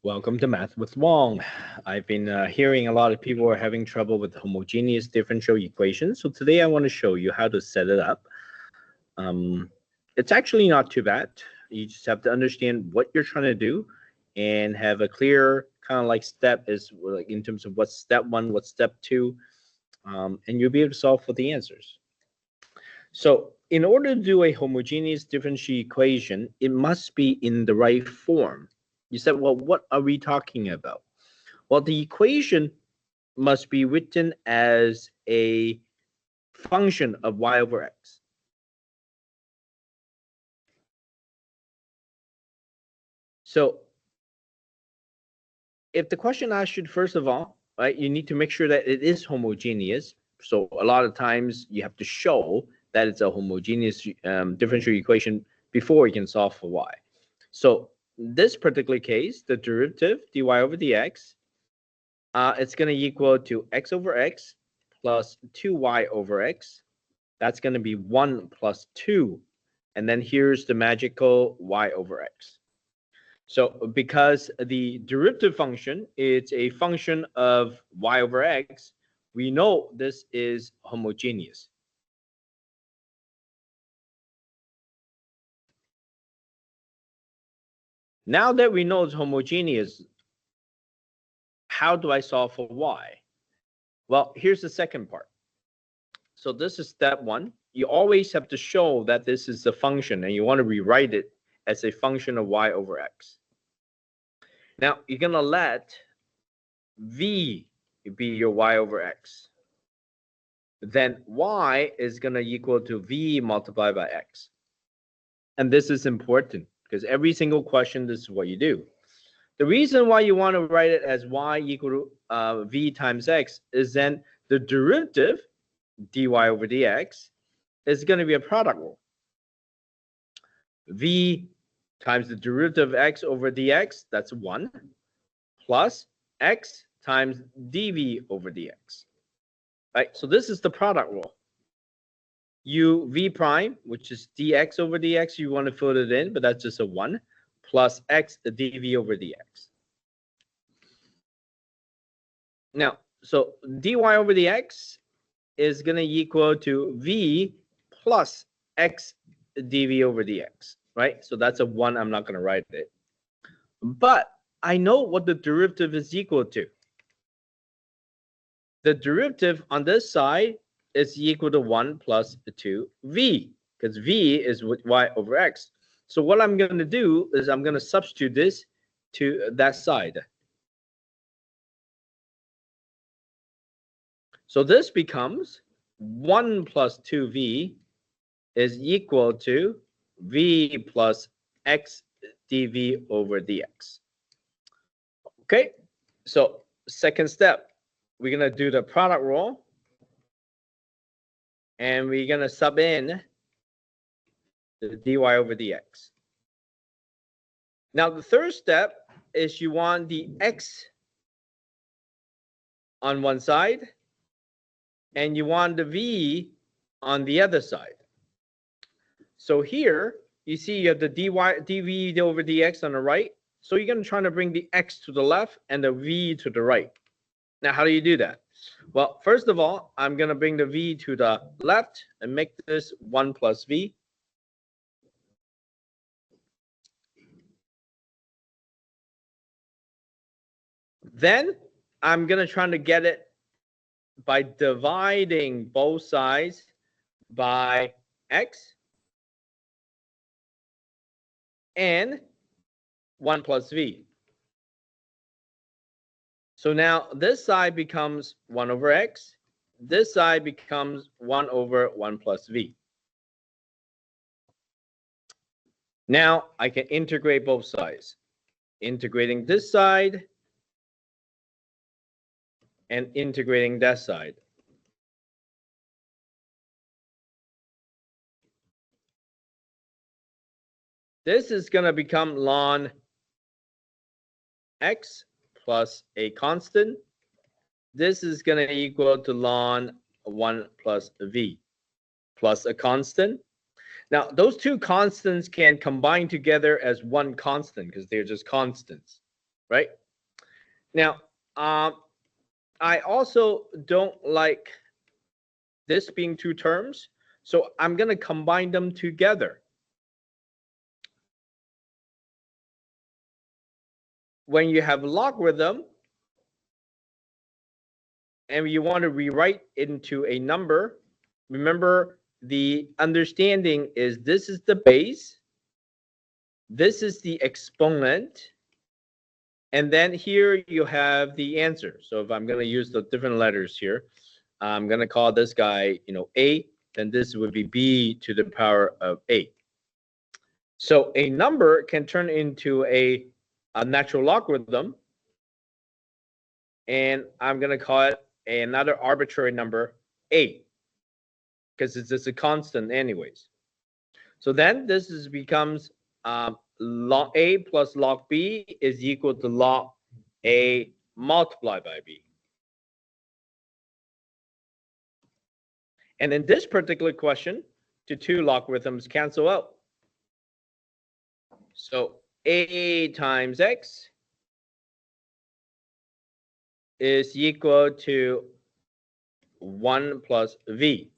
Welcome to Math with Huang. I've been hearing a lot of people are having trouble with homogeneous differential equations. So today I want to show you how to set it up. It's actually not too bad. You just have to understand what you're trying to do and have a clear kind of like step is like in terms of what's step one, what's step two, and you'll be able to solve for the answers. So in order to do a homogeneous differential equation, it must be in the right form. You said, well, what are we talking about? Well, the equation must be written as a function of y over x. So if the question asks you, first of all, right, you need to make sure that it is homogeneous. So a lot of times you have to show that it's a homogeneous differential equation before you can solve for y. So this particular case, the derivative dy over dx, it's going to equal to x over x plus 2y over x. That's going to be 1 plus 2. And then here's the magical y over x. So because the derivative function is a function of y over x, we know this is homogeneous. Now that we know it's homogeneous, how do I solve for y? Well, here's the second part. So this is step one. You always have to show that this is a function, and you want to rewrite it as a function of y over x. Now, you're going to let v be your y over x. Then y is going to equal to v multiplied by x. And this is important because every single question, this is what you do. The reason why you want to write it as y equal to v times x is then the derivative dy over dx is going to be a product rule. V times the derivative of x over dx, that's 1, plus x times dv over dx. Right? So this is the product rule. U v prime, which is dx over dx, you want to fill it in, but that's just a 1, plus x dv over dx. Now, so dy over dx is going to equal to v plus x dv over dx, right? So that's a 1. I'm not going to write it. But I know what the derivative is equal to. The derivative on this side is equal to 1 plus 2v, because v is y over x. So what I'm going to do is I'm going to substitute this to that side. So this becomes 1 plus 2v is equal to v plus x dv over dx. Okay, so second step, we're going to do the product rule. And we're going to sub in the dy over dx. Now, the third step is you want the x on one side, and you want the v on the other side. So here, you see you have the dv over dx on the right. So you're going to try to bring the x to the left and the v to the right. Now, how do you do that? Well, first of all, I'm going to bring the v to the left and make this 1 plus v. Then I'm going to try to get it by dividing both sides by x and 1 plus v. So now this side becomes 1 over x. This side becomes 1 over 1 plus v. Now I can integrate both sides. Integrating this side and integrating that side. This is going to become ln x plus a constant. This is going to equal to ln 1 plus v plus a constant. Now, those two constants can combine together as one constant because they're just constants. right? Now, I also don't like this being two terms, so I'm going to combine them together. When you have logarithm and you want to rewrite into a number, remember the understanding is this is the base, this is the exponent, and then here you have the answer. So if I'm going to use the different letters here, I'm going to call this guy, A, then this would be B to the power of A. So a number can turn into a natural logarithm, and I'm going to call it another arbitrary number, A, because it's just a constant anyways. So then this becomes log A plus log B is equal to log A multiplied by B. And in this particular question, the two logarithms cancel out. So A times X is equal to 1 plus V.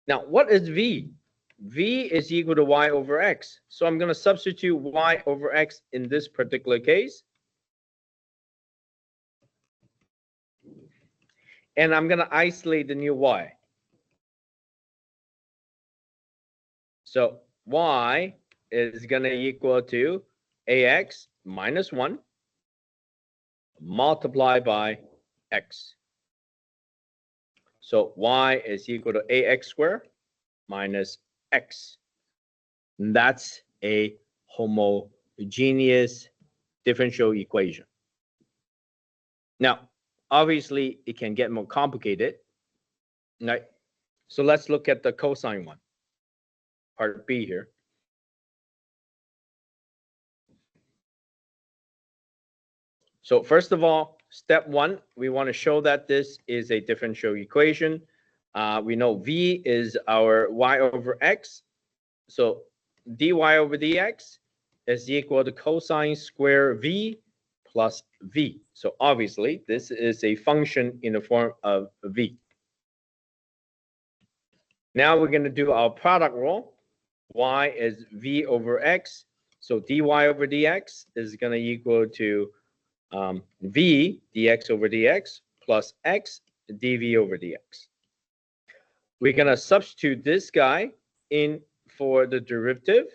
Now, what is V? V is equal to Y over X. So I'm going to substitute Y over X in this particular case. And I'm going to isolate the new Y. So Y is going to equal to AX minus 1 multiplied by X. So Y is equal to AX squared minus X. And that's a homogeneous differential equation. Now, obviously, it can get more complicated, right? So let's look at the cosine one, part B here. So first of all, step one, we want to show that this is a differential equation. We know V is our Y over X. So dy over dx is equal to cosine square V plus V. So obviously, this is a function in the form of V. Now we're going to do our product rule. Y is V over X. So dy over dx is going to equal to V dx over dx plus X dV over dx. We're going to substitute this guy in for the derivative.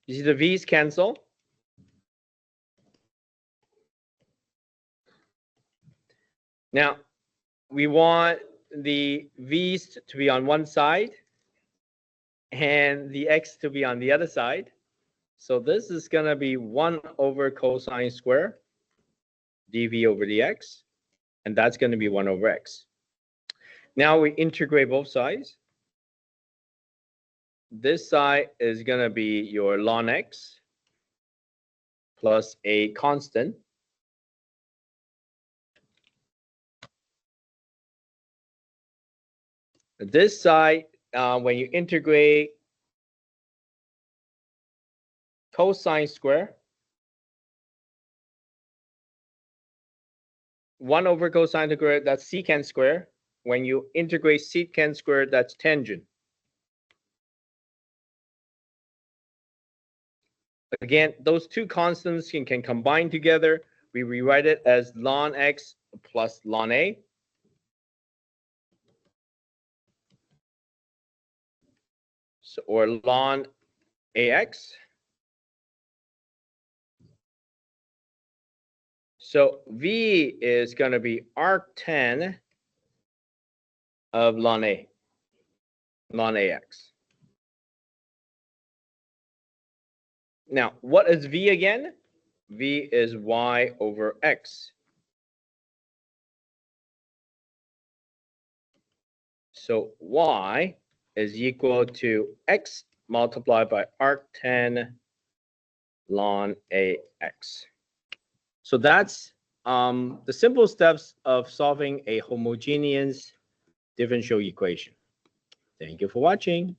You see the V's cancel. Now, we want the V's to be on one side and the X to be on the other side. So this is going to be 1 over cosine square dV over dx, and that's going to be 1 over X. Now we integrate both sides. This side is going to be your ln X plus a constant. This side, when you integrate cosine square, 1 over cosine square, that's secant square. When you integrate secant square, that's tangent. Again, those two constants can combine together. We rewrite it as ln X plus ln A. So, or ln AX. So V is going to be arctan of ln A, ln AX. Now, what is V again? V is Y over X. So Y is equal to X multiplied by arctan ln AX. So that's the simple steps of solving a homogeneous differential equation. Thank you for watching.